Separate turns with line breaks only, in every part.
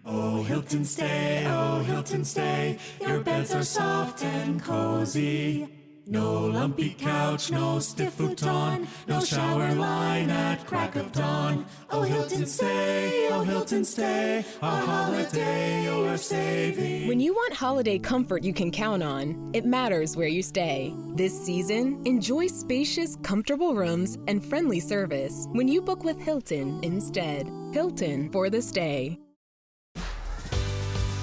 Oh, Hilton stay, your beds are soft and cozy. No lumpy couch, no stiff futon, no shower line at crack of dawn. Oh, Hilton stay, a holiday you're saving.
When you want holiday comfort you can count on, it matters where you stay. This season, enjoy spacious, comfortable rooms and friendly service when you book with Hilton instead. Hilton for the stay.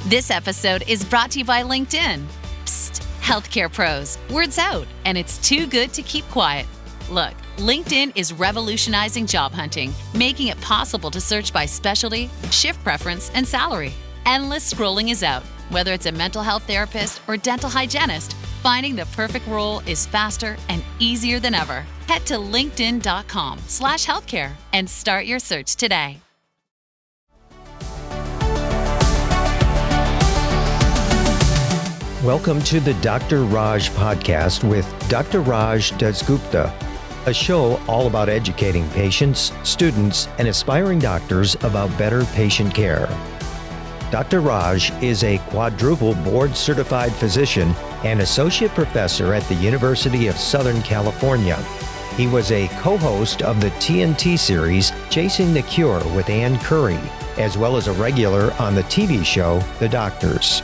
This episode is brought to you by LinkedIn. Psst, healthcare pros, word's out, and it's too good to keep quiet. Look, LinkedIn is revolutionizing job hunting, making it possible to search by specialty, shift preference, and salary. Endless scrolling is out. Whether it's a mental health therapist or dental hygienist, finding the perfect role is faster and easier than ever. Head to linkedin.com/healthcare and start your search today.
Welcome to the Dr. Raj podcast with Dr. Raj Dasgupta, a show all about educating patients, students, and aspiring doctors about better patient care. Dr. Raj is a quadruple board-certified physician and associate professor at the University of Southern California. He was a co-host of the TNT series Chasing the Cure with Ann Curry, as well as a regular on the TV show The Doctors.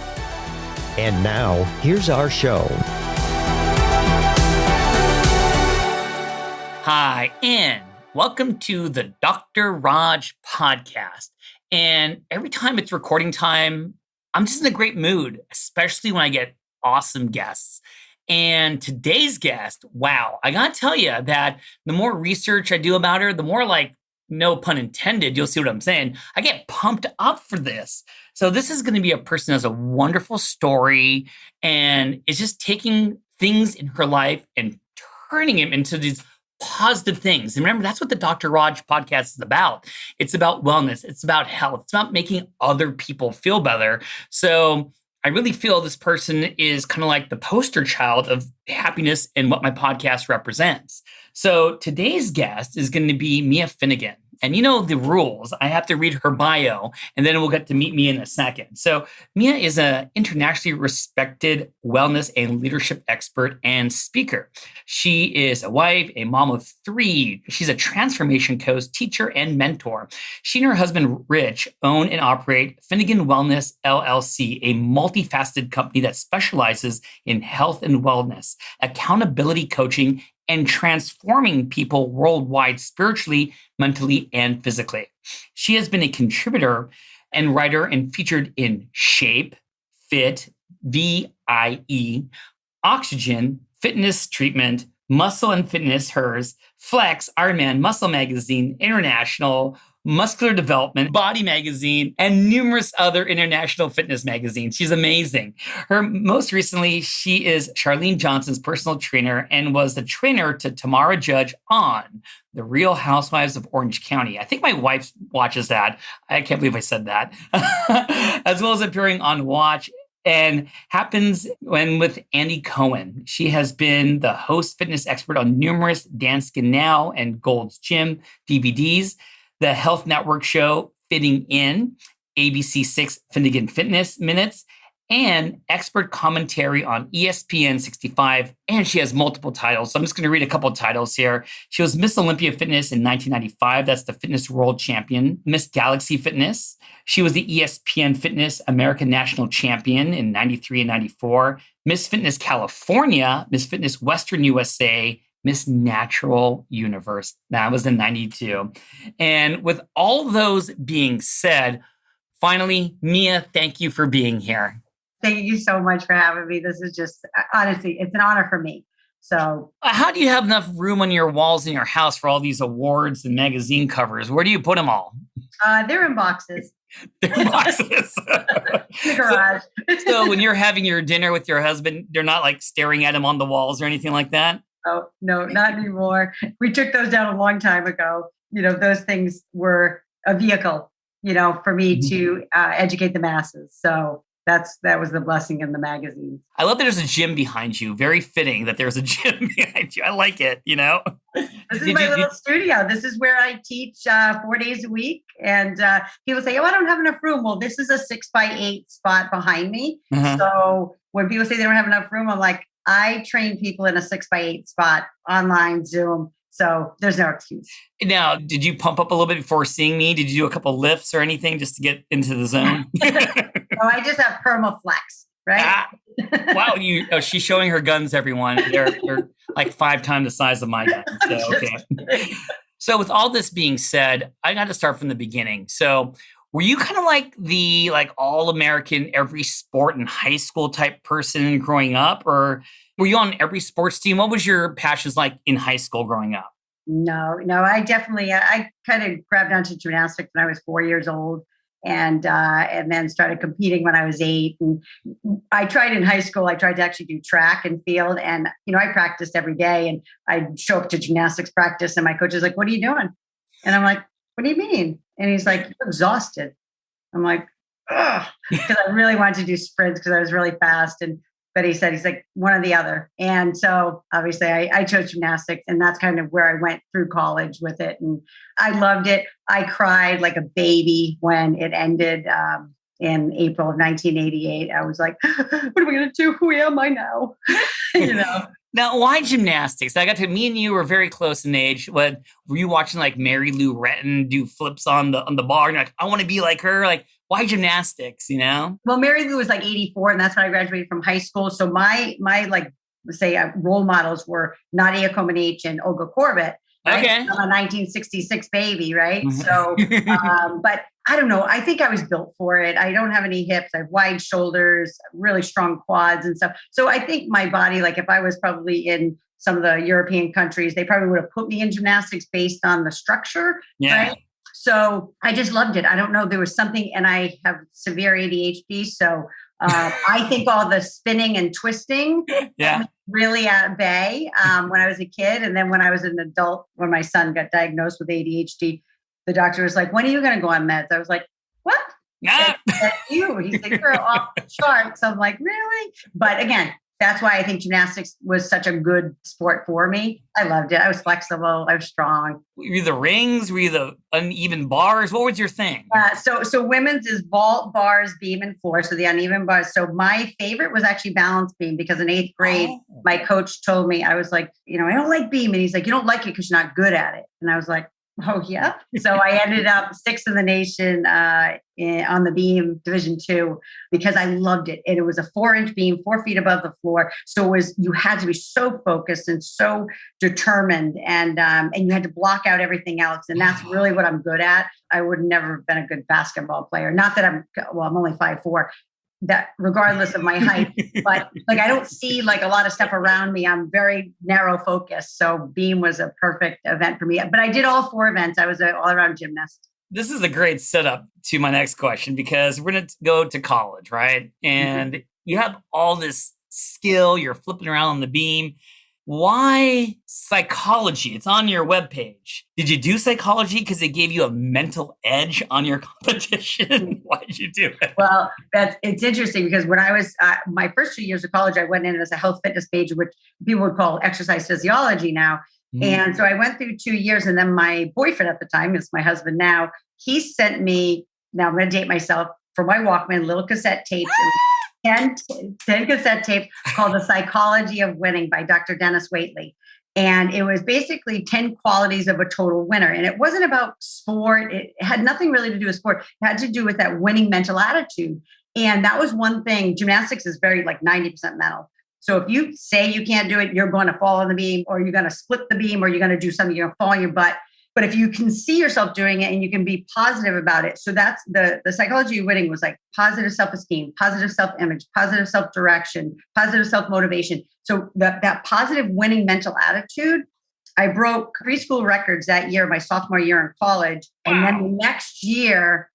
And now, here's our show.
Hi, and welcome to the Dr. Raj podcast. And every time it's recording time, I'm just in a great mood, especially when I get awesome guests. And today's guest, wow, I gotta tell you that the more research I do about her, the more no pun intended, you'll see what I'm saying, I get pumped up for this. So this is going to be a person who has a wonderful story and is just taking things in her life and turning them into these positive things. And remember, that's what the Dr. Raj podcast is about. It's about wellness. It's about health. It's about making other people feel better. So I really feel this person is kind of like the poster child of happiness and what my podcast represents. So today's guest is going to be Mia Finnegan. And you know the rules. I have to read her bio, and then we'll get to meet Mia in a second. So Mia is an internationally respected wellness and leadership expert and speaker. She is a wife, a mom of 3. She's a transformation coach, teacher, and mentor. She and her husband, Ritch, own and operate Finnegan Wellness, LLC, a multifaceted company that specializes in health and wellness, accountability coaching, and transforming people worldwide spiritually, mentally, and physically. She has been a contributor and writer and featured in Shape, Fit, VIE, Oxygen, Fitness Treatment, Muscle and Fitness, Hers, Flex, Ironman, Muscle Magazine, International, Muscular Development, Body Magazine, and numerous other international fitness magazines. She's amazing. Most recently, she is Chalene Johnson's personal trainer and was the trainer to Tamra Judge on The Real Housewives of Orange County. I think my wife watches that. I can't believe I said that. As well as appearing on Watch and happens when with Andy Cohen. She has been the host fitness expert on numerous Danskin Now and Gold's Gym DVDs, the Health Network show Fitting In, ABC6 Finnegan Fitness Minutes, and Expert Commentary on ESPN 65. And she has multiple titles. So I'm just going to read a couple of titles here. She was Miss Olympia Fitness in 1995. That's the Fitness World Champion. Miss Galaxy Fitness. She was the ESPN Fitness American National Champion in 93 and 94. Miss Fitness California, Miss Fitness Western USA, Miss Natural Universe. That was in 92. And with all those being said, finally, Mia, thank you for being here.
Thank you so much for having me. This is just, honestly, it's an honor for me. So
how do you have enough room on your walls in your house for all these awards and magazine covers? Where do you put them all?
They're in boxes.
They're in boxes.
The garage.
So when you're having your dinner with your husband, they're not like staring at him on the walls or anything like that?
Oh, no, not anymore. We took those down a long time ago. You know, those things were a vehicle, for me to educate the masses. So that was the blessing in the magazine.
I love that there's a gym behind you. Very fitting that there's a gym behind you. I like it,
This is my little studio. This is where I teach 4 days a week. And people say, oh, I don't have enough room. Well, this is a 6x8 spot behind me.
Uh-huh.
So when people say they don't have enough room, I'm like, I train people in a 6x8 spot online, Zoom. So there's no excuse.
Now, did you pump up a little bit before seeing me? Did you do a couple lifts or anything just to get into the zone?
No, I just have PermaFlex, right?
Wow, she's showing her guns, everyone. They're like 5 times the size of my guns. So, okay. So with all this being said, I got to start from the beginning. So were you kind of like the all-American, every sport in high school type person growing up? Or were you on every sports team? What was your passions like in high school growing up?
No, I kind of grabbed onto gymnastics when I was 4 years old. And then started competing when I was 8. And I tried in high school. I tried to actually do track and field, and I practiced every day. And I'd show up to gymnastics practice, and my coach is like, "What are you doing?" And I'm like, "What do you mean?" And he's like, "You're exhausted." I'm like, "Ugh," because I really wanted to do sprints because I was really fast. But he's like, one or the other. And so obviously I chose gymnastics, and that's kind of where I went through college with it. And I loved it. I cried like a baby when it ended in April of 1988. I was like, what am I going to do? Who am I now?
Now, why gymnastics? Me and you were very close in age. Were you watching like Mary Lou Retton do flips on the bar? And you're like, I want to be like her. Like, why gymnastics,
Well, Mary Lou was like 84, and that's when I graduated from high school. So my role models were Nadia Comaneci and Olga Korbut. Right?
Okay.
I'm a 1966 baby, right? So, but I don't know. I think I was built for it. I don't have any hips. I have wide shoulders, really strong quads and stuff. So I think my body, like if I was probably in some of the European countries, they probably would have put me in gymnastics based on the structure, right? So I just loved it. I don't know. There was something, and I have severe ADHD. So I think all the spinning and twisting really at bay when I was a kid. And then when I was an adult, when my son got diagnosed with ADHD, the doctor was like, when are you going to go on meds? I was like, what? That's you. He's like, you're off the charts. I'm like, really? But again, that's why I think gymnastics was such a good sport for me. I loved it. I was flexible. I was strong.
Were you the rings? Were you the uneven bars? What was your thing?
So women's is vault, bars, beam, and floor. So the uneven bars. So my favorite was actually balance beam, because in 8th grade, my coach told me, I was like, I don't like beam. And he's like, you don't like it because you're not good at it. And I was like, oh, yeah. So I ended up 6th in the nation on the beam, Division 2, because I loved it. And it was a 4-inch beam, 4 feet above the floor. So you had to be so focused and so determined, and you had to block out everything else. And that's really what I'm good at. I would never have been a good basketball player. Not that I'm only 5'4", that regardless of my height, but like, I don't see like a lot of stuff around me. I'm very narrow focused. So beam was a perfect event for me, but I did all 4 events. I was an all around gymnast.
This is a great setup to my next question, because we're going to go to college, right? And you have all this skill, you're flipping around on the beam. Why psychology? It's on your webpage. Did you do psychology because it gave you a mental edge on your competition? Why did you do it?
Well, it's interesting, because when I was my first 2 years of college, I went in as a health fitness major, which people would call exercise physiology now. And so I went through 2 years, and then my boyfriend at the time, is my husband now, he sent me, now I'm going to date myself, for my Walkman, little cassette tapes. 10 cassette tapes called The Psychology of Winning by Dr. Dennis Waitley. And it was basically 10 qualities of a total winner. And it wasn't about sport. It had nothing really to do with sport. It had to do with that winning mental attitude. And that was one thing. Gymnastics is very like 90% mental. So if you say you can't do it, you're going to fall on the beam, or you're going to split the beam, or you're going to do something, you're going to fall on your butt. But if you can see yourself doing it and you can be positive about it. So that's the psychology of winning was like positive self-esteem, positive self-image, positive self-direction, positive self-motivation. So that positive winning mental attitude, I broke preschool records that year, my sophomore year in college. And then the next year,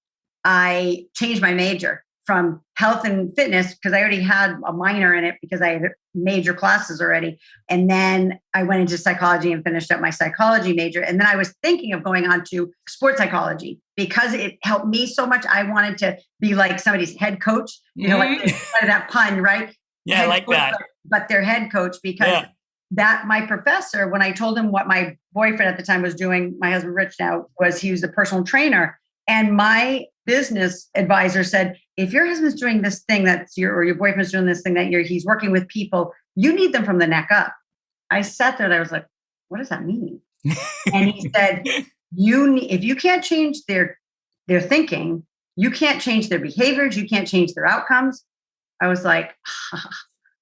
I changed my major from health and fitness, because I already had a minor in it because I had major classes already. And then I went into psychology and finished up my psychology major. And then I was thinking of going on to sports psychology. because it helped me so much, I wanted to be like somebody's head coach, like that pun, right?
Yeah, I like
coach,
that.
But their head coach, because that my professor, when I told him what my boyfriend at the time was doing, my husband Ritch now, he was a personal trainer. And my business advisor said, if your husband's doing this thing or your boyfriend's doing this thing he's working with people, you need them from the neck up. I sat there and I was like, what does that mean? And he said, if you can't change their thinking, you can't change their behaviors, you can't change their outcomes. I was like,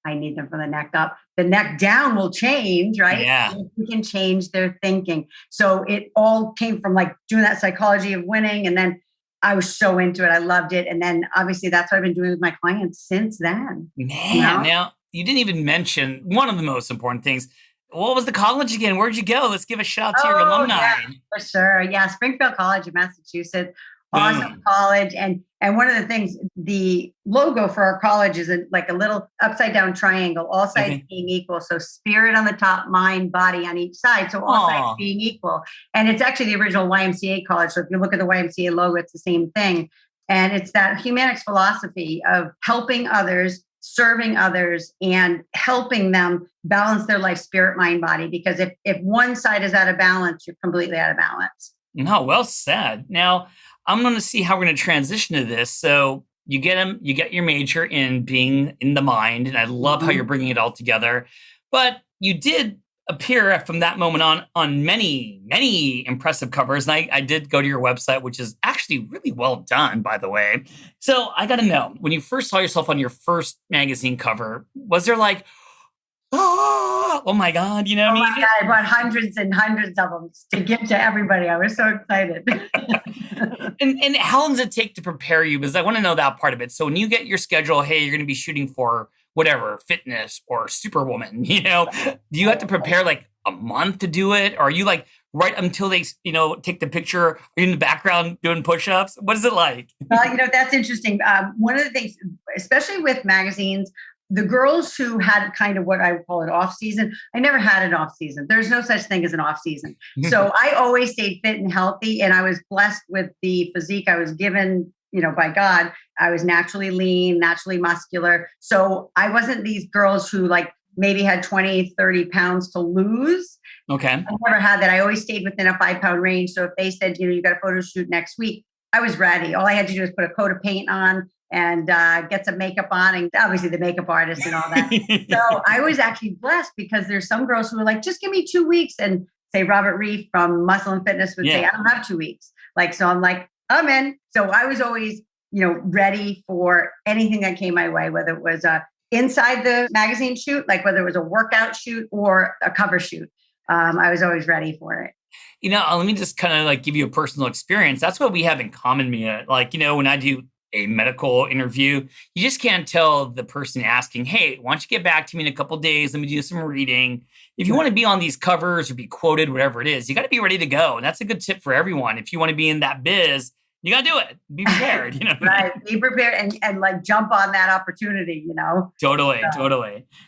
I need them from the neck up. The neck down will change, right?
Yeah.
We can change their thinking. So it all came from like doing that psychology of winning. And then I was so into it. I loved it. And then obviously that's what I've been doing with my clients since then.
Man, now you didn't even mention one of the most important things. What was the college again? Where'd you go? Let's give a shout out to your alumni.
Yeah, for sure. Yeah, Springfield College in Massachusetts. Awesome college. And one of the things, the logo for our college is like a little upside down triangle, all sides being equal. So spirit on the top, mind, body on each side. So all sides being equal. And it's actually the original YMCA college. So if you look at the YMCA logo, it's the same thing. And it's that humanics philosophy of helping others, serving others, and helping them balance their life, spirit, mind, body. Because if one side is out of balance, you're completely out of balance.
No, well said. Now, I'm going to see how we're going to transition to this. So you get your major in being in the mind, and I love how you're bringing it all together. But you did appear from that moment on many, many impressive covers. And I did go to your website, which is actually really well done, by the way. So I got to know, when you first saw yourself on your first magazine cover, was there like, oh my God, you know what I mean?
Oh my God, I bought hundreds and hundreds of them to give to everybody. I was so excited.
And how long does it take to prepare you? Because I want to know that part of it. So when you get your schedule, hey, you're going to be shooting for whatever, fitness or Superwoman, do you have to prepare like a month to do it? Or are you like right until they, take the picture, are you in the background doing push-ups? What is it like?
Well, that's interesting. One of the things, especially with magazines, the girls who had kind of what I would call an off season, I never had an off season. There's no such thing as an off season. So I always stayed fit and healthy, and I was blessed with the physique I was given, by God. I was naturally lean, naturally muscular. So I wasn't these girls who like maybe had 20, 30 pounds to lose.
Okay.
I never had that. I always stayed within a 5-pound range. So if they said, you got a photo shoot next week, I was ready. All I had to do was put a coat of paint on and get some makeup on, and obviously the makeup artist and all that. So I was actually blessed because there's some girls who are like, just give me 2 weeks. And say Robert Reef from Muscle and Fitness would say, I don't have 2 weeks. So I'm like, I'm in. So I was always, ready for anything that came my way, whether it was inside the magazine shoot, like whether it was a workout shoot or a cover shoot. I was always ready for it.
Let me just kind of like give you a personal experience. That's what we have in common, Mia. Like, when I do a medical interview, you just can't tell the person asking, hey, why don't you get back to me in a couple of days? Let me do some reading. If you want to be on these covers or be quoted, whatever it is, you got to be ready to go. And that's a good tip for everyone. If you want to be in that biz, you got to do it. Be prepared.
Right. Be prepared and like jump on that opportunity,
Totally.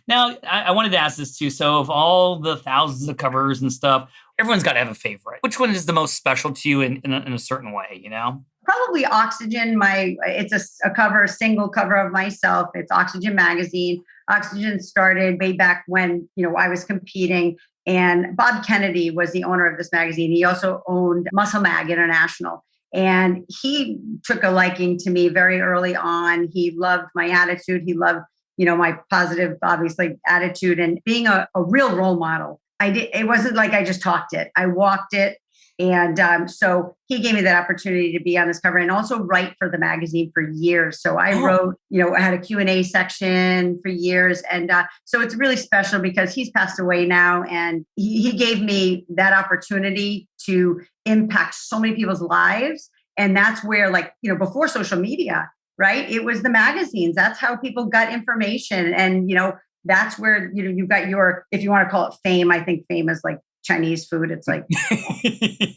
Now, I wanted to ask this too. So of all the thousands of covers and stuff, everyone's got to have a favorite. Which one is the most special to you in a certain way,
Probably Oxygen. It's a single cover of myself. It's Oxygen magazine. Oxygen started way back when, I was competing, and Bob Kennedy was the owner of this magazine. He also owned Muscle Mag International, and he took a liking to me very early on. He loved my attitude. He loved, my positive, obviously, attitude and being a real role model. It wasn't like I just talked it. I walked it. And so he gave me that opportunity to be on this cover and also write for the magazine for years. So I wrote, I had a Q&A section for years. And so it's really special because he's passed away now. And he gave me that opportunity to impact so many people's lives. And that's where, before social media, right? It was the magazines. That's how people got information. And, that's where, you've got your, if you want to call it fame, I think fame is like Chinese food. It's like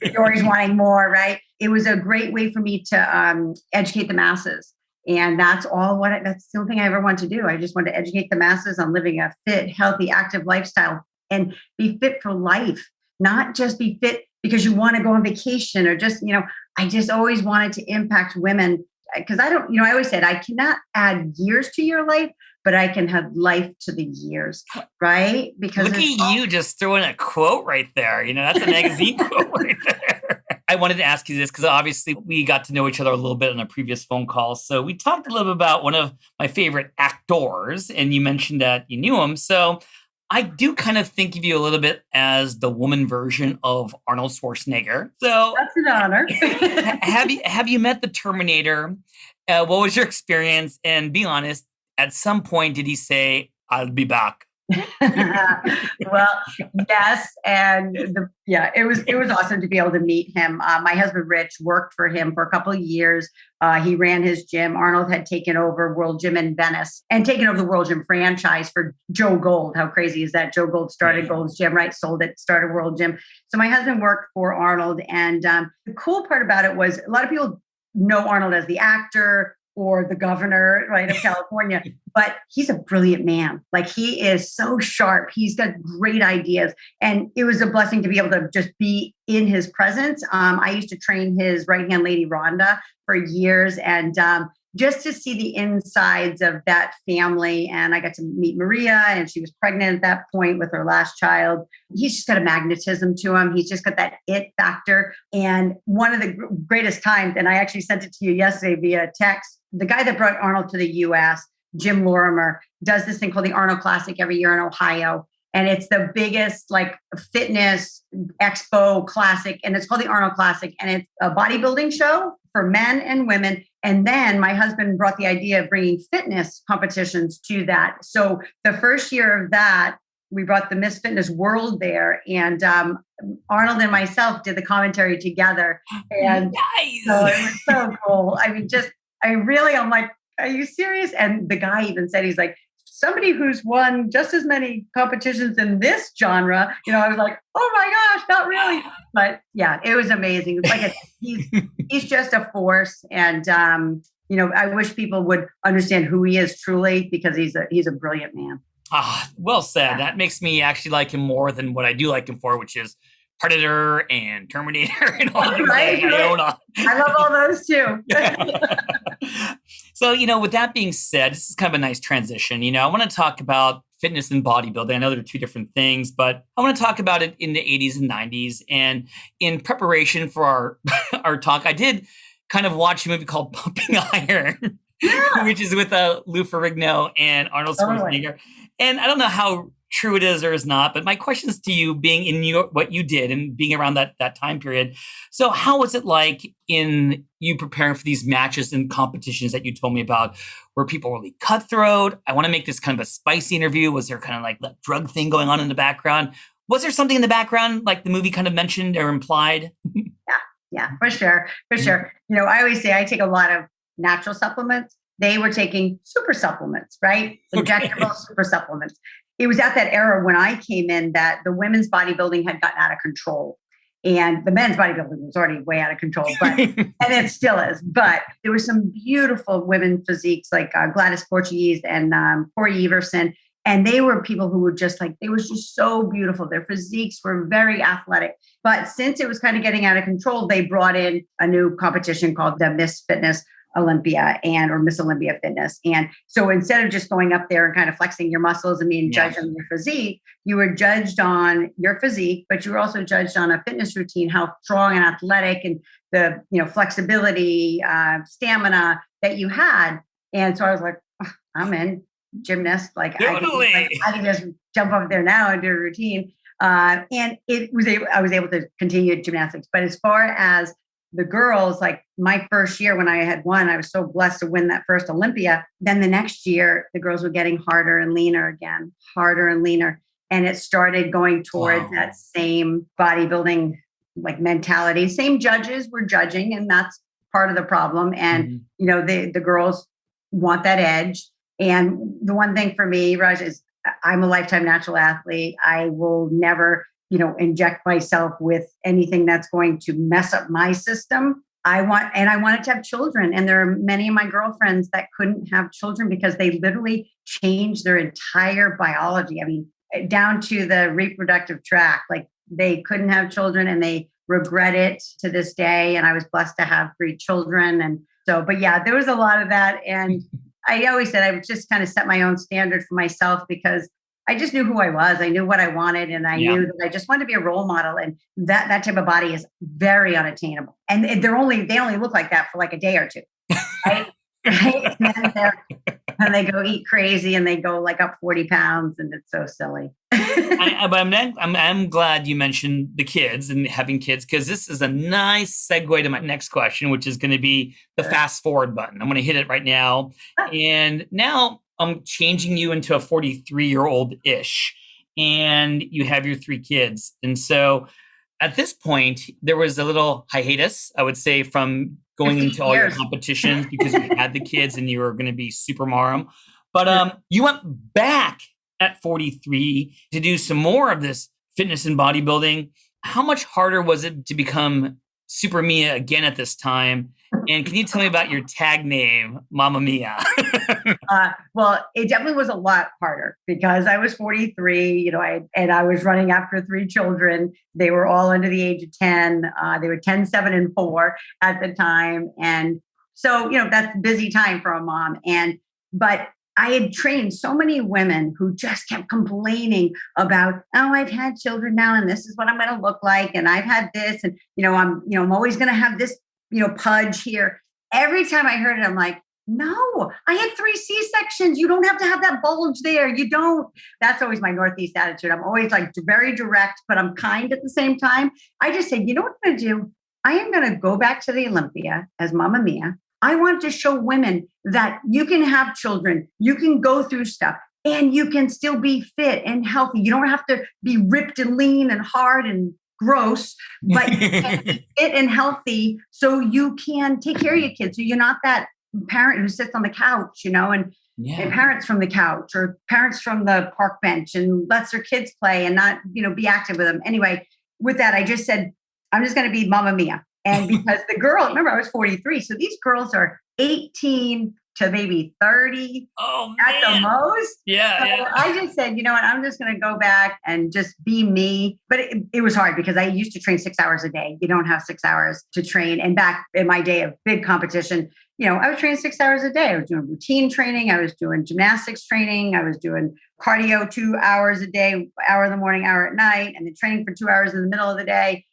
you're always wanting more, right? It was a great way for me to educate the masses. And that's the only thing I ever wanted to do. I just wanted to educate the masses on living a fit, healthy, active lifestyle and be fit for life, not just be fit because you want to go on vacation or just, I just always wanted to impact women because I always said I cannot add years to your life, but I can have life to the years, right? Because
look at you just throwing a quote right there. That's a magazine quote right there. I wanted to ask you this because obviously we got to know each other a little bit on a previous phone call. So we talked a little bit about one of my favorite actors, and you mentioned that you knew him. So I do kind of think of you a little bit as the woman version of Arnold Schwarzenegger. So
that's an honor.
have you met the Terminator? What was your experience? And be honest, at some point, did he say, "I'll be back"?
Well, yes. And it was awesome to be able to meet him. My husband, Ritch, worked for him for a couple of years. He ran his gym. Arnold had taken over World Gym in Venice and taken over the World Gym franchise for Joe Gold. How crazy is that? Joe Gold started Gold's Gym, right? Sold it, started World Gym. So my husband worked for Arnold. And the cool part about it was a lot of people know Arnold as the actor or the governor, right, of California, but he's a brilliant man. Like he is so sharp. He's got great ideas. And it was a blessing to be able to just be in his presence. I used to train his right-hand lady, Rhonda, for years. And just to see the insides of that family. And I got to meet Maria, and she was pregnant at that point with her last child. He's just got a magnetism to him. He's just got that it factor. And one of the greatest times, and I actually sent it to you yesterday via text, the guy that brought Arnold to the US, Jim Lorimer, does this thing called the Arnold Classic every year in Ohio. And it's the biggest fitness expo classic. And it's called the Arnold Classic. And it's a bodybuilding show for men and women. And then my husband brought the idea of bringing fitness competitions to that. So the first year of that, we brought the Miss Fitness World there. And Arnold and myself did the commentary together. And
nice.
So it was so cool. I mean, I'm like, are you serious? And the guy even said, he's like, somebody who's won just as many competitions in this genre. I was like, oh my gosh, not really. But yeah, it was amazing. He's just a force. And, I wish people would understand who he is truly, because he's a brilliant man.
Well said. Yeah. That makes me actually like him more than what I do like him for, which is Predator and Terminator and all those
right. I love all those too.
So, with that being said, this is kind of a nice transition. I want to talk about fitness and bodybuilding. I know they're two different things, but I want to talk about it in the 80s and 90s. And in preparation for our talk, I did kind of watch a movie called Pumping Iron, which is with Lou Ferrigno and Arnold Schwarzenegger. And I don't know how true it is or is not, but my question is to you, being in what you did and being around that time period. So how was it like in you preparing for these matches and competitions that you told me about? Were people really cutthroat? I want to make this kind of a spicy interview. Was there kind of like that drug thing going on in the background? Was there something in the background like the movie kind of mentioned or implied?
Yeah, for sure. I always say I take a lot of natural supplements. They were taking super supplements, right? Injectable super supplements. It was at that era when I came in that the women's bodybuilding had gotten out of control, and the men's bodybuilding was already way out of control, and it still is. But there were some beautiful women physiques like Gladys Portuguese and Corey Everson. And they were people who were just they were just so beautiful. Their physiques were very athletic. But since it was kind of getting out of control, they brought in a new competition called the Miss Fitness Olympia or Miss Olympia Fitness. And so instead of just going up there and kind of flexing your muscles and being judged on your physique, you were judged on your physique, but you were also judged on a fitness routine, how strong and athletic and the flexibility, stamina that you had. And so I was like, oh, I'm in gymnast. I can just jump up there now and do a routine. And I was able to continue gymnastics. But as far as the girls, my first year when I had won, I was so blessed to win that first Olympia. Then the next year, the girls were getting harder and leaner again, harder and leaner. And it started going towards that same bodybuilding mentality. Same judges were judging, and that's part of the problem. And, the girls want that edge. And the one thing for me, Raj, is I'm a lifetime natural athlete. I will never inject myself with anything that's going to mess up my system. I wanted to have children. And there are many of my girlfriends that couldn't have children because they literally changed their entire biology. I mean, down to the reproductive tract, they couldn't have children and they regret it to this day. And I was blessed to have 3 children. And so, but yeah, there was a lot of that. And I always said I would just kind of set my own standard for myself because I just knew who I was. I knew what I wanted. And I knew that I just wanted to be a role model. And that type of body is very unattainable. And they only look like that for like a day or two. Right? Right? And they go eat crazy and they go like up 40 pounds. And it's so silly.
But I'm glad you mentioned the kids and having kids, because this is a nice segue to my next question, which is going to be the fast forward button. I'm going to hit it right now. And now I'm changing you into a 43-year-old-ish, and you have your 3 kids. And so at this point, there was a little hiatus, I would say, from going into all your competitions because you had the kids and you were going to be super mom. But you went back at 43 to do some more of this fitness and bodybuilding. How much harder was it to become Super Mia again at this time? And can you tell me about your tag name, Mama Mia?
Well, it definitely was a lot harder because I was 43, I was running after 3 children. They were all under the age of 10. They were 10, 7, and 4 at the time. And so, that's a busy time for a mom. But I had trained so many women who just kept complaining about, oh, I've had children now, and this is what I'm going to look like. And I've had this, and, I'm always going to have this, pudge here. Every time I heard it, I'm like, no, I had 3 C-sections. You don't have to have that bulge there. You don't. That's always my Northeast attitude. I'm always like very direct, but I'm kind at the same time. I just said, you know what I'm going to do? I am going to go back to the Olympia as Mama Mia. I want to show women that you can have children, you can go through stuff, and you can still be fit and healthy. You don't have to be ripped and lean and hard and gross, but you can be fit and healthy so you can take care of your kids. So you're not that parent who sits on the couch, and parents from the couch or parents from the park bench and lets their kids play and not, be active with them. Anyway, with that, I just said, I'm just going to be Mama Mia. And because the girl, remember, I was 43. So these girls are 18 to maybe 30 at the most. So I just said, you know what, I'm just going to go back and just be me. But it was hard because I used to train 6 hours a day. You don't have 6 hours to train. And back in my day of big competition, I was training 6 hours a day. I was doing routine training. I was doing gymnastics training. I was doing cardio 2 hours a day, hour in the morning, hour at night, and then training for 2 hours in the middle of the day.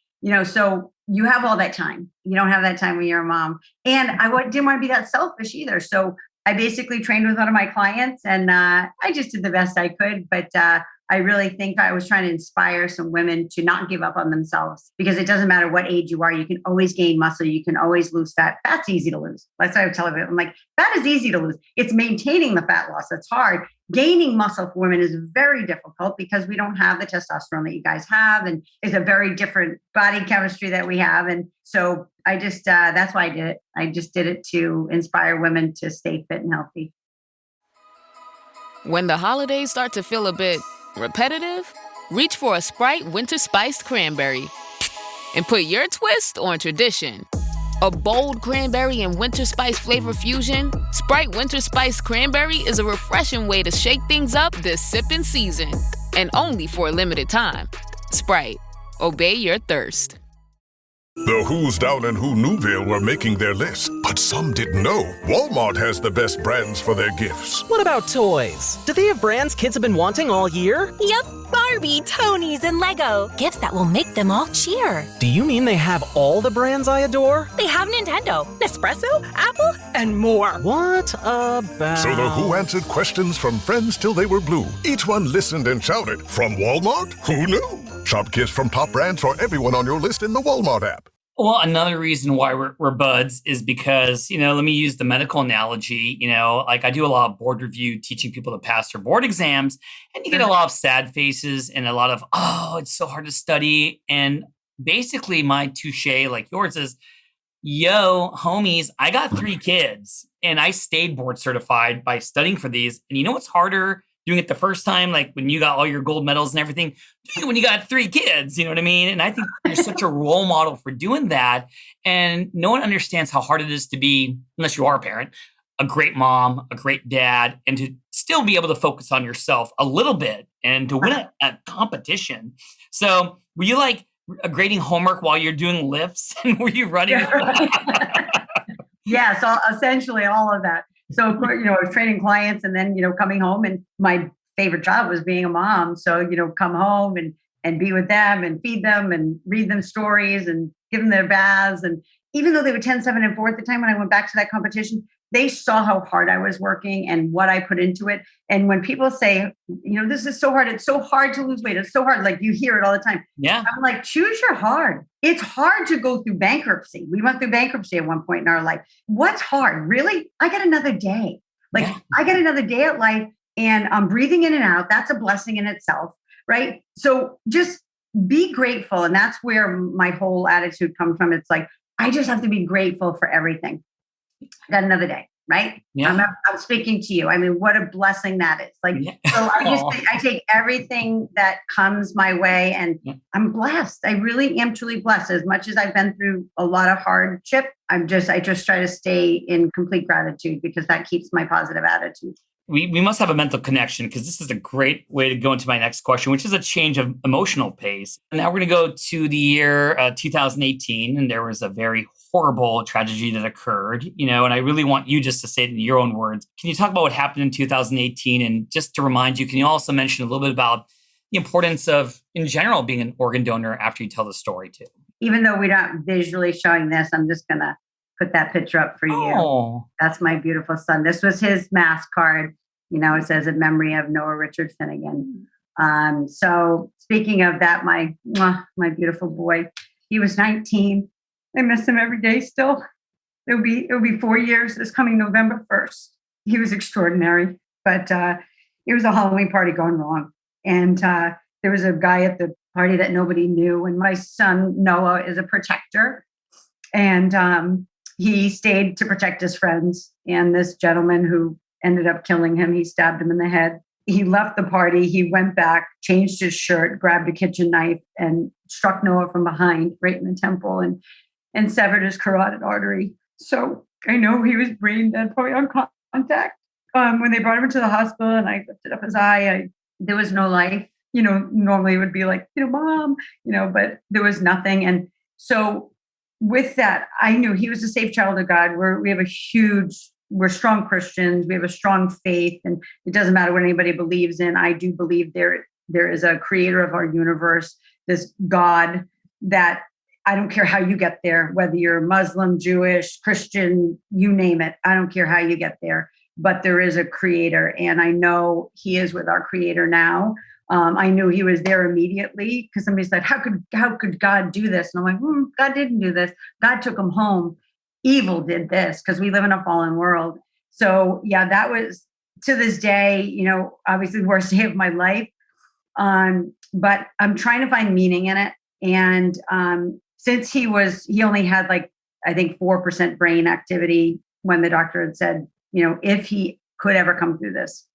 So you have all that time. You don't have that time when you're a mom. And I didn't want to be that selfish either. So I basically trained with one of my clients and I just did the best I could. But I really think I was trying to inspire some women to not give up on themselves because it doesn't matter what age you are. You can always gain muscle. You can always lose fat. Fat's easy to lose. That's what I would tell them. I'm like, fat is easy to lose. It's maintaining the fat loss that's hard. Gaining muscle for women is very difficult because we don't have the testosterone that you guys have. And it's a very different body chemistry that we have. And so I just, that's why I did it. I just did it to inspire women to stay fit and healthy.
When the holidays start to feel a bit repetitive, reach for a Sprite Winter Spiced Cranberry and put your twist on tradition. A bold cranberry and winter spice flavor fusion, Sprite Winter Spiced Cranberry is a refreshing way to shake things up this sipping season. And only for a limited time. Sprite, obey your thirst.
The Who's Down in Who Newville were making their list, but some didn't know Walmart has the best brands for their gifts.
What about toys? Do they have brands kids have been wanting all year?
Yep, Barbie, Tony's, and Lego. Gifts that will make them all cheer.
Do you mean they have all the brands I adore?
They have Nintendo, Nespresso, Apple, and more.
What about...
So the Who answered questions from friends till they were blue. Each one listened and shouted, from Walmart? Who knew? Shop gifts from top brands for everyone on your list in the Walmart app.
Well, another reason why we're buds is because, let me use the medical analogy, like I do a lot of board review, teaching people to pass their board exams, and you get a lot of sad faces and a lot of, oh, it's so hard to study. And basically my touche, like yours, is, yo, homies, I got 3 kids and I stayed board certified by studying for these. And you know what's harder? Doing it the first time, like when you got all your gold medals and everything, when you got 3 kids, you know what I mean? And I think you're such a role model for doing that. And no one understands how hard it is to be, unless you are a parent, a great mom, a great dad, and to still be able to focus on yourself a little bit and to win a competition. So were you like grading homework while you're doing lifts? And were you running?
Yeah, so essentially all of that. So, of course, I was training clients and then, coming home, and my favorite job was being a mom. So, come home and be with them and feed them and read them stories and give them their baths. And even though they were 10, 7, and 4 at the time when I went back to that competition, they saw how hard I was working and what I put into it. And when people say, this is so hard, it's so hard to lose weight, it's so hard, like you hear it all the time.
Yeah.
I'm like, choose your hard. It's hard to go through bankruptcy. We went through bankruptcy at one point in our life. What's hard? Really? I got another day. I got another day at life, and I'm breathing in and out. That's a blessing in itself, right? So just be grateful. And that's where my whole attitude comes from. It's like, I just have to be grateful for everything. I got another day, right?
Yeah.
I'm speaking to you. I mean, what a blessing that is. So I take everything that comes my way, and I'm blessed. I really am truly blessed. As much as I've been through a lot of hardship, I just try to stay in complete gratitude, because that keeps my positive attitude.
We must have a mental connection, because this is a great way to go into my next question, which is a change of emotional pace. Now we're going to go to the year 2018, and there was a very horrible tragedy that occurred, and I really want you just to say it in your own words. Can you talk about what happened in 2018? And just to remind you, can you also mention a little bit about the importance of, in general, being an organ donor after you tell the story too?
Even though we're not visually showing this, I'm just going to put that picture up for you. That's my beautiful son. This was his mass card. It says in memory of Noah Richard Finnegan. So speaking of that, my beautiful boy, he was 19. I miss him every day still. It'll be 4 years this coming November 1st. He was extraordinary, but it was a Halloween party gone wrong. And there was a guy at the party that nobody knew. And my son, Noah, is a protector. And he stayed to protect his friends. And this gentleman who ended up killing him, he stabbed him in the head. He left the party. He went back, changed his shirt, grabbed a kitchen knife, and struck Noah from behind, right in the temple, and severed his carotid artery. So I know he was brain dead, probably on contact. When they brought him into the hospital and I lifted up his eye, there was no life. Normally it would be like, Mom, but there was nothing. And so with that, I knew he was a safe child of God. We're strong Christians. We have a strong faith, and it doesn't matter what anybody believes in. I do believe there is a creator of our universe, this God that I don't care how you get there, whether you're Muslim, Jewish, Christian, you name it. I don't care how you get there, but there is a creator. And I know he is with our creator now. I knew he was there immediately, because somebody said, how could God do this? And I'm like, God didn't do this. God took him home. Evil did this, because we live in a fallen world. So yeah, that was, to this day, obviously the worst day of my life. But I'm trying to find meaning in it. And since he only had I think 4% brain activity, when the doctor had said, if he could ever come through this,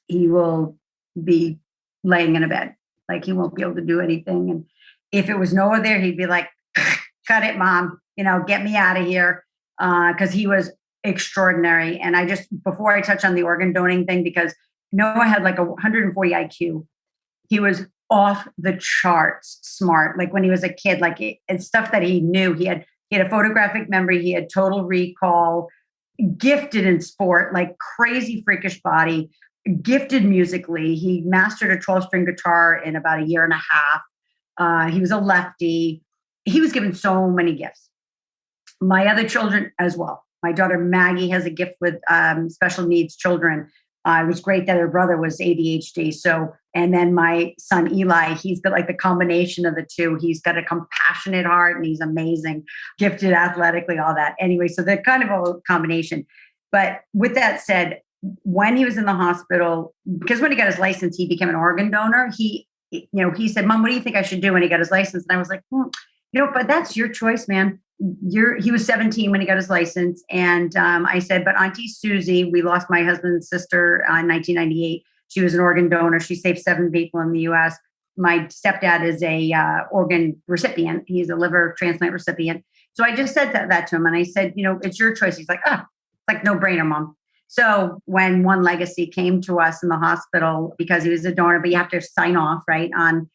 he will be laying in a bed. He won't be able to do anything. And if it was Noah there, he'd be like, cut it, Mom, get me out of here. Because he was extraordinary. And before I touch on the organ donating thing, because Noah had a 140 IQ. He was off the charts smart. When he was a kid, it's stuff that he knew. He had a photographic memory. He had total recall, gifted in sport, crazy freakish body, gifted musically. He mastered a 12-string guitar in about a year and a half. He was a lefty. He was given so many gifts. My other children as well. My daughter Maggie has a gift with special needs children. It was great that her brother was ADHD. So, and then my son Eli, he's got the combination of the two. He's got a compassionate heart and he's amazing, gifted athletically, all that. Anyway, so they're kind of a combination. But with that said, when he was in the hospital, because when he got his license, he became an organ donor. He said, Mom, what do you think I should do when he got his license? And I was like, but that's your choice, man. He was 17 when he got his license. And I said, but Auntie Susie, we lost my husband's sister in 1998. She was an organ donor. She saved 7 people in the US. My stepdad is a organ recipient. He's a liver transplant recipient. So I just said that to him. And I said, it's your choice. He's like, it's no brainer, Mom. So when One Legacy came to us in the hospital, because he was a donor, but you have to sign off, right, on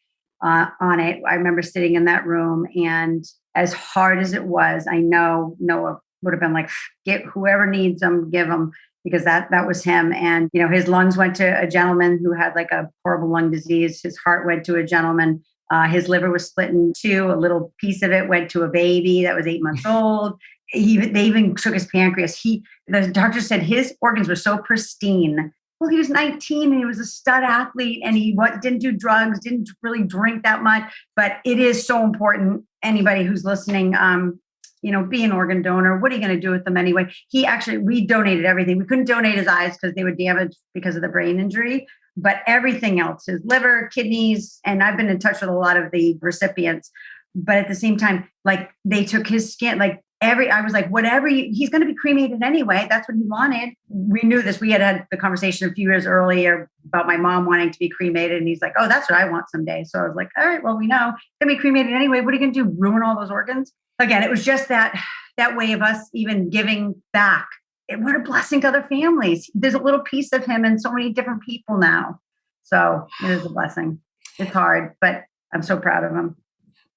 on it. I remember sitting in that room, and as hard as it was, I know Noah would have been like, get whoever needs them, give them, because that was him. And, his lungs went to a gentleman who had like a horrible lung disease. His heart went to a gentleman. His liver was split in two. A little piece of it went to a baby that was 8 months old. They even took his pancreas. The doctor said his organs were so pristine. Well, he was 19 and he was a stud athlete, and he didn't do drugs, didn't really drink that much. But it is so important. Anybody who's listening, be an organ donor. What are you going to do with them anyway? We donated everything. We couldn't donate his eyes because they were damaged because of the brain injury, but everything else, his liver, kidneys, and I've been in touch with a lot of the recipients. But at the same time, like they took his skin, I was like, whatever, he's going to be cremated anyway. That's what he wanted. We knew this. We had the conversation a few years earlier about my mom wanting to be cremated. And he's like, oh, that's what I want someday. So I was like, all right, well, we know he's going to be cremated anyway. What are you going to do? Ruin all those organs? Again, it was just that way of us even giving back. What a blessing to other families. There's a little piece of him in so many different people now. So it is a blessing. It's hard, but I'm so proud of him.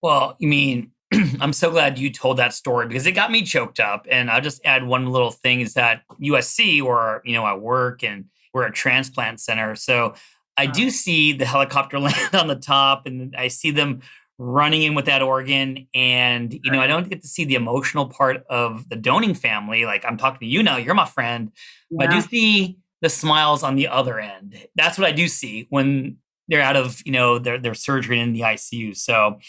Well, I'm so glad you told that story because it got me choked up. And I'll just add one little thing is that USC, or, I work and we're a transplant center. So I do see the helicopter land on the top, and I see them running in with that organ. And, I don't get to see the emotional part of the donating family. Like I'm talking to you now, you're my friend. Yeah. But I do see the smiles on the other end. That's what I do see when they're out of, their surgery in the ICU. So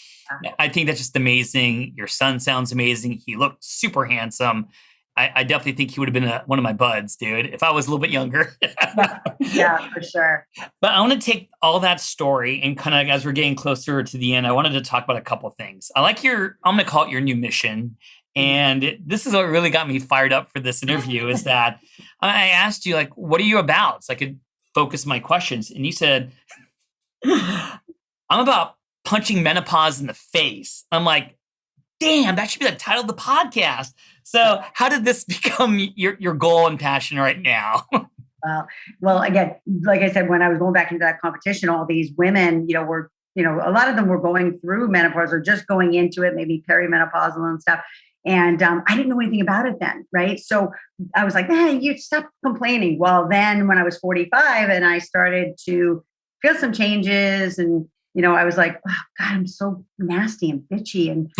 I think that's just amazing. Your son sounds amazing. He looked super handsome. I definitely think he would have been one of my buds, dude, if I was a little bit younger.
Yeah, for sure.
But I want to take all that story and kind of, as we're getting closer to the end, I wanted to talk about a couple of things. I like I'm going to call it your new mission. And this is what really got me fired up for this interview is that I asked you, like, what are you about? So I could focus my questions. And you said, I'm about punching menopause in the face. I'm like, damn, that should be the title of the podcast. So how did this become your goal and passion right now?
Well, again, like I said, when I was going back into that competition, all these women, were, a lot of them were going through menopause or just going into it, maybe perimenopausal and stuff. And I didn't know anything about it then, right? So I was like, hey, you stop complaining. Well, then when I was 45 and I started to feel some changes and I was like, oh, God, I'm so nasty and bitchy. And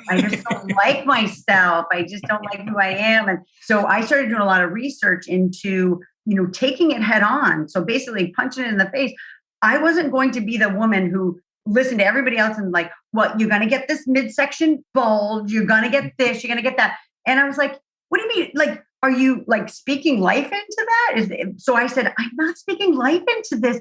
I just don't like myself. I just don't like who I am. And so I started doing a lot of research into, taking it head on. So basically punching it in the face. I wasn't going to be the woman who listened to everybody else and like, well, you're going to get this midsection bulge. You're going to get this, you're going to get that. And I was like, what do you mean? Like, are you like speaking life into that? So I said, I'm not speaking life into this,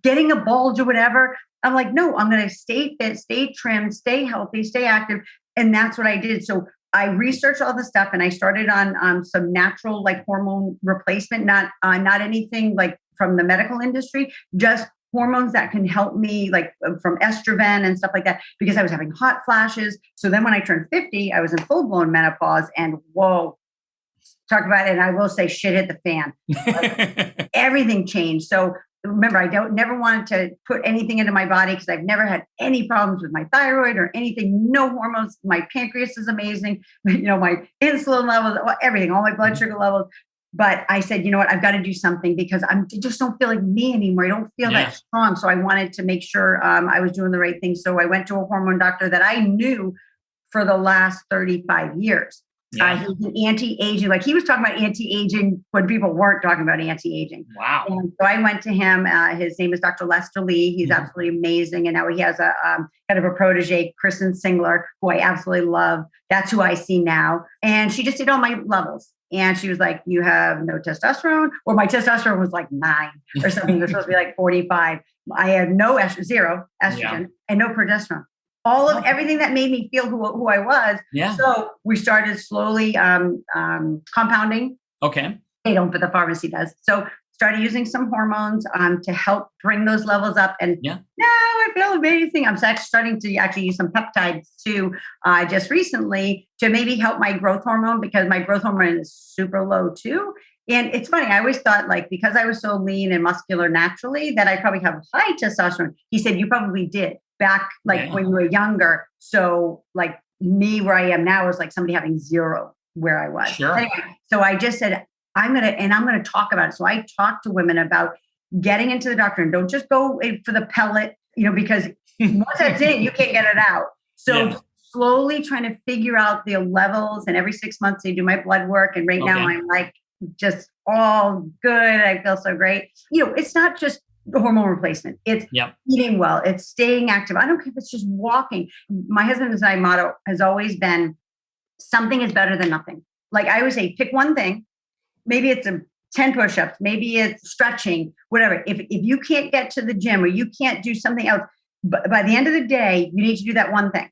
getting a bulge or whatever. I'm like, no, I'm going to stay fit, stay trim, stay healthy, stay active. And that's what I did. So I researched all the stuff and I started on some natural like hormone replacement, not anything like from the medical industry, just hormones that can help me like from estrogen and stuff like that, because I was having hot flashes. So then when I turned 50, I was in full blown menopause and whoa, talk about it. And I will say shit hit the fan. Like, everything changed. So remember, I never wanted to put anything into my body because I've never had any problems with my thyroid or anything, no hormones. My pancreas is amazing. My insulin levels, everything, all my blood sugar levels. But I said, you know what, I've got to do something because I just don't feel like me anymore. I don't feel that strong. So I wanted to make sure I was doing the right thing. So I went to a hormone doctor that I knew for the last 35 years. Yeah. He's an anti-aging, like he was talking about anti-aging when people weren't talking about anti-aging.
Wow.
And so I went to him. His name is Dr. Lester Lee. He's absolutely amazing. And now he has a kind of a protege, Kristen Singler, who I absolutely love. That's who I see now. And she just did all my levels. And she was like, you have no testosterone, or my testosterone was like 9 or something. It was supposed to be like 45. I had no zero estrogen and no progesterone. All of everything that made me feel who I was. Yeah. So we started slowly compounding.
Okay.
They don't, but the pharmacy does. So started using some hormones to help bring those levels up. And now I feel amazing. I'm starting to actually use some peptides too, just recently to maybe help my growth hormone, because my growth hormone is super low too. And it's funny, I always thought like, because I was so lean and muscular naturally that I probably have high testosterone. He said, you probably did. back like
Yeah.
when you were younger. So like me where I am now is like somebody having 0 where I was.
Sure.
Anyway, so I just said, I'm going to talk about it. So I talk to women about getting into the doctor, and don't just go in for the pellet, because once that's in, you can't get it out. So slowly trying to figure out the levels, and every 6 months they do my blood work. And right now I'm like, just all good. I feel so great. It's not just the hormone replacement. It's eating well. It's staying active. I don't care if it's just walking. My husband and I motto has always been, something is better than nothing. Like I always say, pick one thing. Maybe it's 10 push-ups. Maybe it's stretching, whatever. If you can't get to the gym or you can't do something else, but by the end of the day, you need to do that one thing,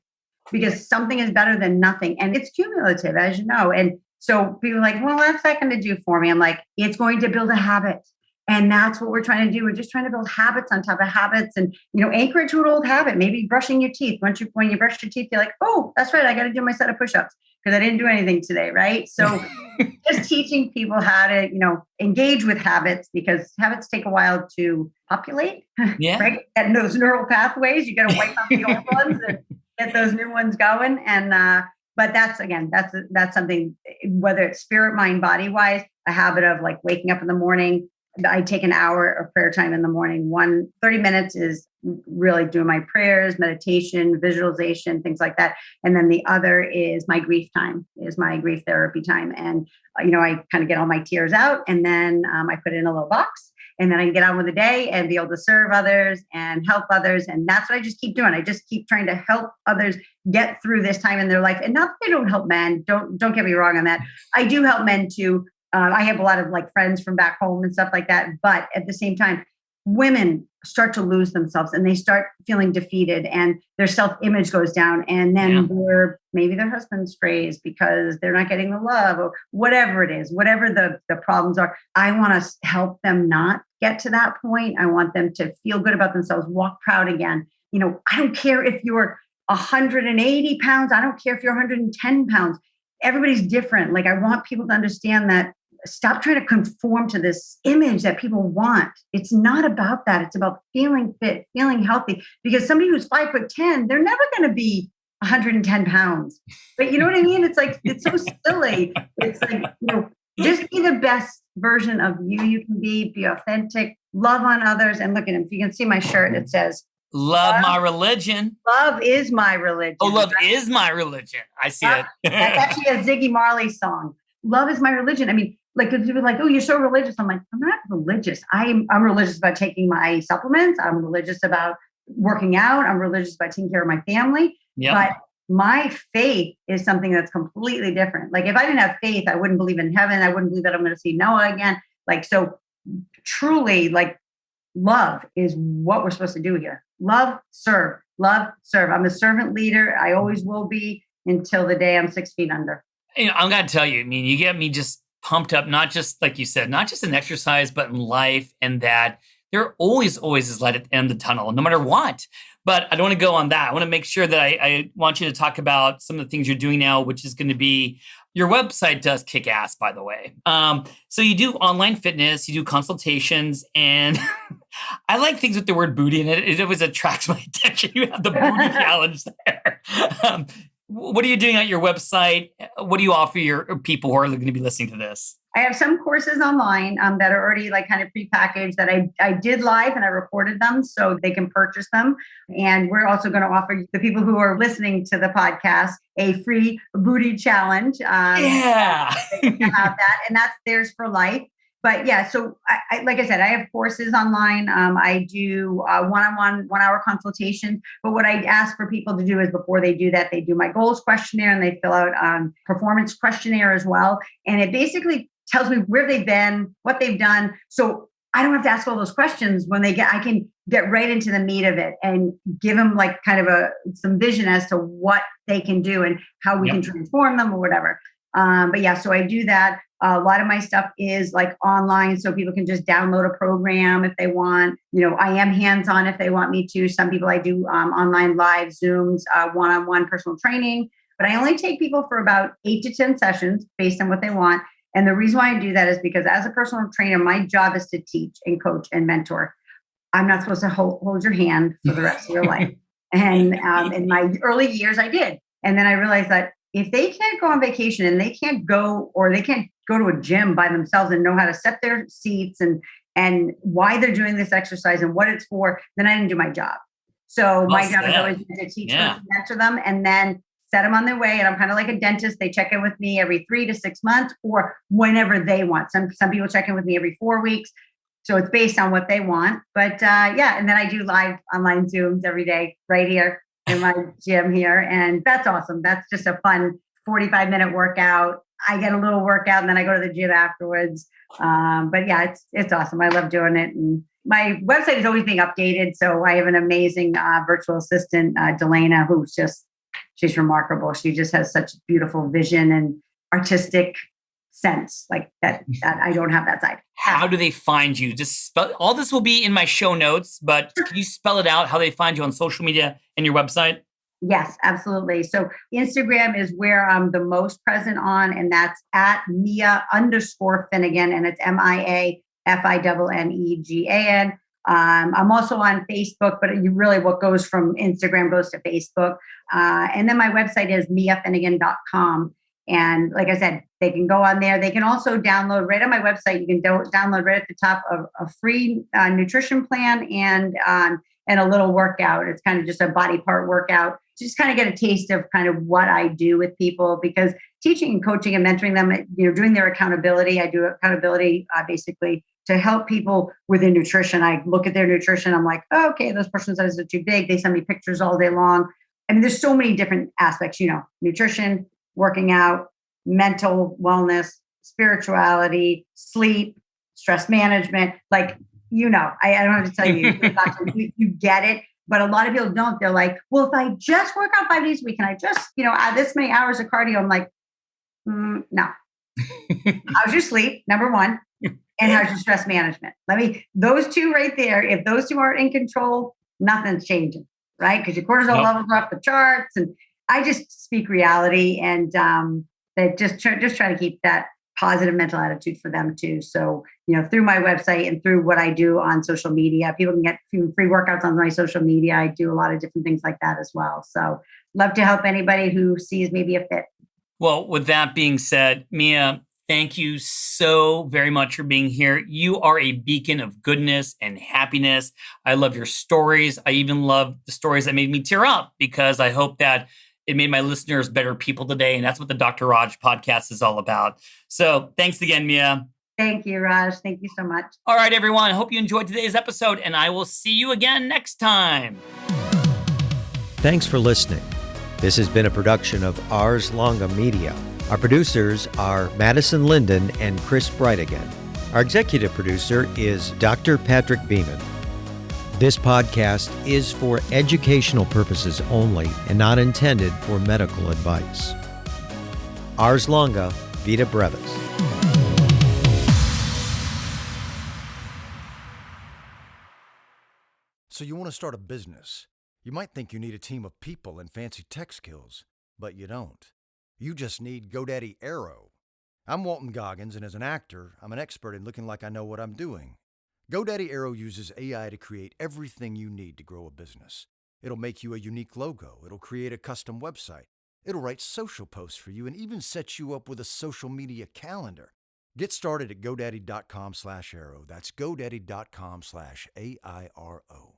because something is better than nothing. And it's cumulative, as you know. And so people are like, well, what's that going to do for me? I'm like, it's going to build a habit. And that's what we're trying to do. We're just trying to build habits on top of habits, and, anchor it to an old habit. Maybe brushing your teeth. When you brush your teeth, you're like, oh, that's right, I got to do my set of push-ups because I didn't do anything today, right? So just teaching people how to, engage with habits, because habits take a while to populate, right? And those neural pathways, you got to wipe out the old ones and get those new ones going. And, but that's something, whether it's spirit, mind, body wise, a habit of like waking up in the morning. I take an hour of prayer time in the morning. 30 minutes is really doing my prayers, meditation, visualization, things like that. And then the other is my grief time, is my grief therapy time. And, I kind of get all my tears out, and then I put it in a little box, and then I can get on with the day and be able to serve others and help others. And that's what I just keep doing. I just keep trying to help others get through this time in their life. And not that I don't help men. Don't get me wrong on that. I do help men too. I have a lot of like friends from back home and stuff like that. But at the same time, women start to lose themselves, and they start feeling defeated, and their self-image goes down. And then maybe their husband strays because they're not getting the love, or whatever it is, whatever the problems are. I want to help them not get to that point. I want them to feel good about themselves, walk proud again. I don't care if you're 180 pounds. I don't care if you're 110 pounds. Everybody's different. Like, I want people to understand that. Stop trying to conform to this image that people want. It's not about that. It's about feeling fit, feeling healthy, because somebody who's 5'10", they're never going to be 110 pounds. But you know what I mean? It's like, it's so silly. It's like, just be the best version of you can be authentic, love on others. And look at him. If you can see my shirt, it says,
Love my religion.
Love is my religion.
Oh, love is my religion. I see it.
That's actually a Ziggy Marley song. Love is my religion. I mean, like, if people are like, oh, you're so religious. I'm like, I'm not religious. I'm religious about taking my supplements. I'm religious about working out. I'm religious about taking care of my family.
Yep.
But my faith is something that's completely different. Like, if I didn't have faith, I wouldn't believe in heaven. I wouldn't believe that I'm going to see Noah again. Like, so truly, like, love is what we're supposed to do here. Love, serve. Love, serve. I'm a servant leader. I always will be until the day I'm 6 feet under.
I'm going to tell you, I mean, you get me just pumped up, not just like you said, not just in exercise, but in life, and that there always is light at the end of the tunnel, no matter what. But I don't want to go on that. I want to make sure that I want you to talk about some of the things you're doing now, which is going to be, your website does kick ass, by the way. So you do online fitness, you do consultations, and I like things with the word booty in it. It always attracts my attention. You have the booty challenge there. What are you doing at your website? What do you offer your people who are going to be listening to this?
I have some courses online that are already like kind of prepackaged that I did live, and I recorded them so they can purchase them. And we're also going to offer the people who are listening to the podcast a free booty challenge.
Yeah.
They can have that, and that's theirs for life. But yeah, so I like I said, I have courses online. I do one-on-one 1-hour consultations. But what I ask for people to do is, before they do that, they do my goals questionnaire, and they fill out performance questionnaire as well. And it basically tells me where they've been, what they've done. So I don't have to ask all those questions when I can get right into the meat of it and give them like kind of some vision as to what they can do and how we can transform them or whatever. But yeah, so I do that. A lot of my stuff is like online, so people can just download a program if they want. I am hands-on if they want me to. Some people I do online live Zooms, one-on-one personal training, but I only take people for about 8 to 10 sessions based on what they want. And the reason why I do that is because as a personal trainer, my job is to teach and coach and mentor. I'm not supposed to hold your hand for the rest of your life. And in my early years, I did. And then I realized that if they can't go on vacation and they can't go to a gym by themselves and know how to set their seats and why they're doing this exercise and what it's for, then I didn't do my job. So my job is always to teach them, mentor them, and then set them on their way. And I'm kind of like a dentist. They check in with me every 3 to 6 months or whenever they want. Some people check in with me every 4 weeks. So it's based on what they want. But and then I do live online Zooms every day right here in my gym here. And that's awesome. That's just a fun 45-minute workout. I get a little workout and then I go to the gym afterwards. But yeah, it's awesome. I love doing it. And my website is always being updated. So I have an amazing virtual assistant, Delana, she's remarkable. She just has such beautiful vision and artistic sense like that I don't have that side.
How do they find you? Just spell, all this will be in my show notes, but can you spell it out how they find you on social media and your website?
Yes, absolutely. So Instagram is where I'm the most present on, and that's at Mia_Finnegan, and it's MIAFINNEGAN. I'm also on Facebook, but what goes from Instagram goes to Facebook. And then my website is miafinnegan.com. And like I said, they can go on there. They can also download right on my website. You can download right at the top of a free nutrition plan and a little workout. It's kind of just a body part workout. Just kind of get a taste of kind of what I do with people, because teaching and coaching and mentoring them, doing their accountability. I do accountability basically to help people with their nutrition. I look at their nutrition. I'm like, oh, okay, those portion sizes are too big. They send me pictures all day long. I mean, there's so many different aspects, nutrition, working out, mental wellness, spirituality, sleep, stress management. Like, I don't have to tell you, you get it. But a lot of people don't. They're like, well, if I just work out 5 days a week and I just, add this many hours of cardio, I'm like, no. How's your sleep? Number one. And how's your stress management? Those two right there, if those two aren't in control, nothing's changing, right? Because your cortisol levels are off the charts. And I just speak reality and that just try to keep that positive mental attitude for them too. So, through my website and through what I do on social media, people can get free workouts on my social media. I do a lot of different things like that as well. So love to help anybody who sees maybe a fit.
Well, with that being said, Mia, thank you so very much for being here. You are a beacon of goodness and happiness. I love your stories. I even love the stories that made me tear up, because I hope that it made my listeners better people today. And that's what the Dr. Raj podcast is all about. So thanks again, Mia.
Thank you, Raj. Thank you so much.
All right, everyone. I hope you enjoyed today's episode, and I will see you again next time.
Thanks for listening. This has been a production of Ars Longa Media. Our producers are Madison Linden and Chris Brightigan. Our executive producer is Dr. Patrick Beeman. This podcast is for educational purposes only and not intended for medical advice. Ars Longa, Vita Brevis.
So you want to start a business. You might think you need a team of people and fancy tech skills, but you don't. You just need GoDaddy Aero. I'm Walton Goggins, and as an actor, I'm an expert in looking like I know what I'm doing. GoDaddy Aero uses AI to create everything you need to grow a business. It'll make you a unique logo. It'll create a custom website. It'll write social posts for you and even set you up with a social media calendar. Get started at GoDaddy.com/Aero. That's GoDaddy.com/AIRO.